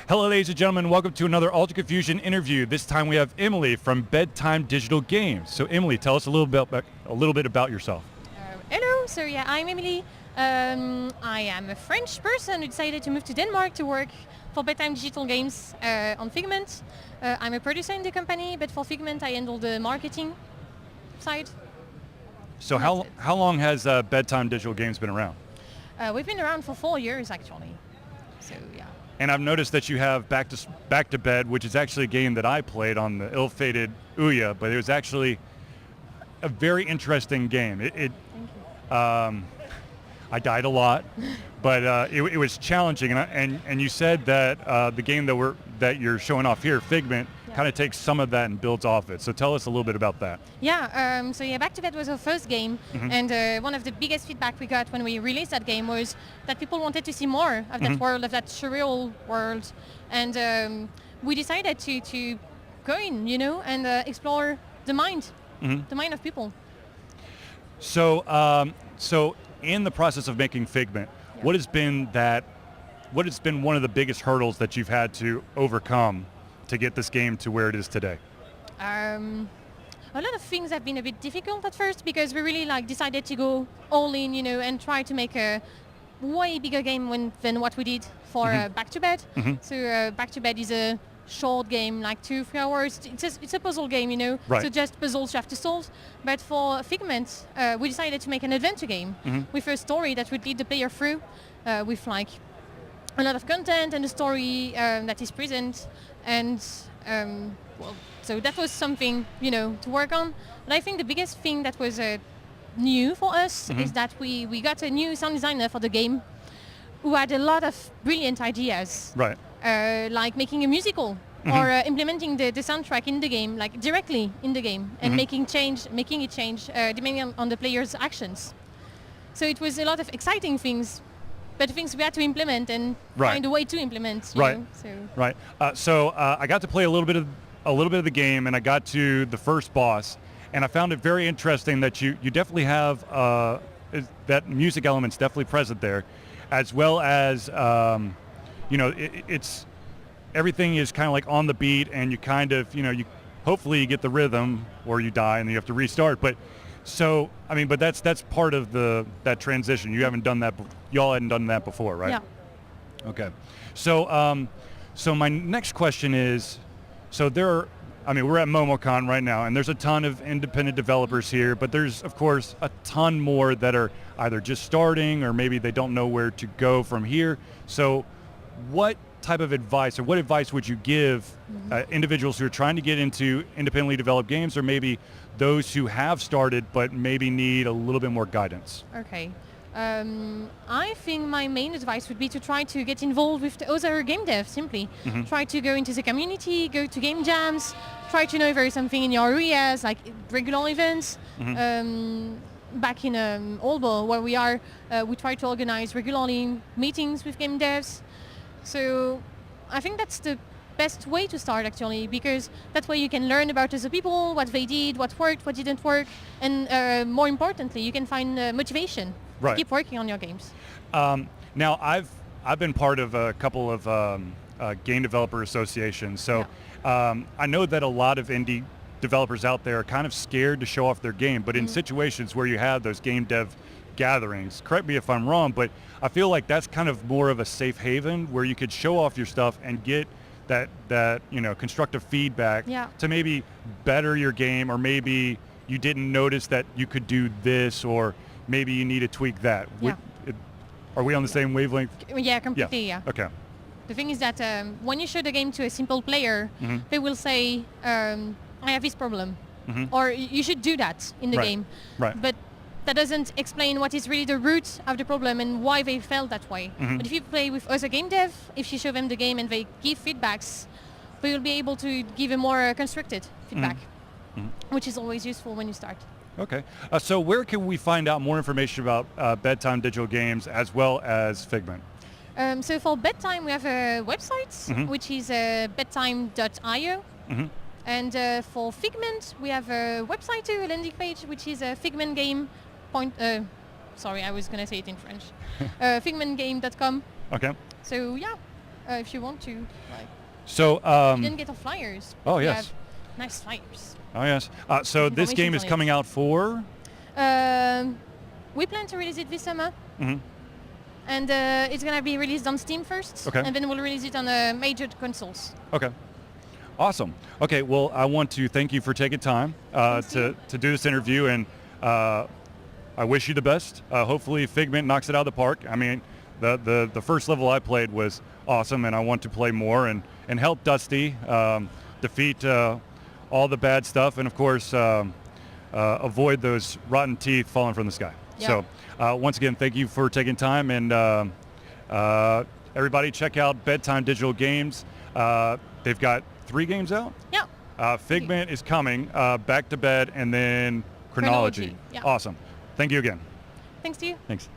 Hello, ladies and gentlemen. Welcome to another Ultra Confusion interview. This time we have Emilie from Bedtime Digital Games. So, Emilie, tell us a little bit about yourself. Hello. So yeah, I'm Emilie. I am a French person who decided to move to Denmark to work for Bedtime Digital Games on Figment. I'm a producer in the company, but for Figment I handle the marketing side. So how long has Bedtime Digital Games been around? We've been around for 4 years actually. So yeah. And I've noticed that you have Back to Bed, which is actually a game that I played on the ill-fated Ouya, but it was actually a very interesting game. Thank you. I died a lot, but it was challenging. And you said that the game that you're showing off here, Figment, kind of takes some of that and builds off it. So tell us a little bit about that. Yeah. So yeah, Back to Bed was our first game, and one of the biggest feedback we got when we released that game was that people wanted to see more of that world, of that surreal world, and we decided to go in, and explore the mind of people. So, so in the process of making Figment, what has been one of the biggest hurdles that you've had to overcome to get this game to where it is today? A lot of things have been a bit difficult at first because we really decided to go all in, and try to make a way bigger game than what we did for Back to Bed. So Back to Bed is a short game, like 2-3 hours. It's a puzzle game, Right. So just puzzles you have to solve. But for Figment, we decided to make an adventure game with a story that would lead the player through with a lot of content and a story that is present. And so that was something, to work on. But I think the biggest thing that was new for us is that we got a new sound designer for the game who had a lot of brilliant ideas. Right. Like making a musical or implementing the soundtrack in the game, like directly in the game, and making it change depending on the player's actions. So it was a lot of exciting things, but things we had to implement and find a way to implement. Right. So. So I got to play a little bit of the game, and I got to the first boss, and I found it very interesting that you definitely have that music element's definitely present there, as well as it's everything is kind of like on the beat, and you kind of hopefully you get the rhythm, or you die and you have to restart. But so but that's part of that transition. You haven't done that. Y'all hadn't done that before, right? Yeah. Okay. So my next question is, so we're at MomoCon right now, and there's a ton of independent developers here, but there's of course a ton more that are either just starting or maybe they don't know where to go from here. So what type of advice, or what advice would you give individuals who are trying to get into independently developed games, or maybe those who have started but maybe need a little bit more guidance? Okay. I think my main advice would be to try to get involved with the other game devs, simply. Try to go into the community, go to game jams, try to know if there is something in your areas, like regular events. Back in Aalborg, where we are, we try to organize regularly meetings with game devs. So I think that's the best way to start, actually, because that way you can learn about other people, what they did, what worked, what didn't work, and more importantly, you can find motivation to keep working on your games. Now, I've been part of a couple of game developer associations, so I know that a lot of indie developers out there are kind of scared to show off their game, but in situations where you have those game dev gatherings, correct me if I'm wrong, but I feel like that's kind of more of a safe haven where you could show off your stuff and get that constructive feedback to maybe better your game, or maybe you didn't notice that you could do this, or maybe you need to tweak that. Are we on the same wavelength? Yeah, completely. Yeah. Okay. The thing is that when you show the game to a simple player, they will say, I have this problem, or you should do that in the game. Right. But that doesn't explain what is really the root of the problem and why they felt that way. But if you play with other game dev, if you show them the game and they give feedbacks, they will be able to give a more constructed feedback, which is always useful when you start. Okay. So where can we find out more information about Bedtime Digital Games as well as Figment? So for Bedtime, we have a website, which is bedtime.io. And for Figment, we have a website too, a landing page, which is Figment Game. Sorry, I was going to say it in French. Figmentgame.com. Okay. So yeah. if you want to. Like, So, you didn't get the flyers. oh We yes. have nice flyers. Oh yes. So this game is on it. coming out for. We plan to release it this summer. Mhm. And it's going to be released on Steam first. Okay. And then we'll release it on major consoles. Okay. Awesome. Okay. Well, I want to thank you for taking time to do this interview, and I wish you the best. Hopefully, Figment knocks it out of the park. I mean, the first level I played was awesome, and I want to play more and help Dusty defeat all the bad stuff, and of course, avoid those rotten teeth falling from the sky. Yeah. So, once again, thank you for taking time, and everybody check out Bedtime Digital Games. They've got 3 games out. Yeah. Figment is coming, Back to Bed, and then Chronology. Yeah. Awesome. Thank you again. Thanks to you. Thanks.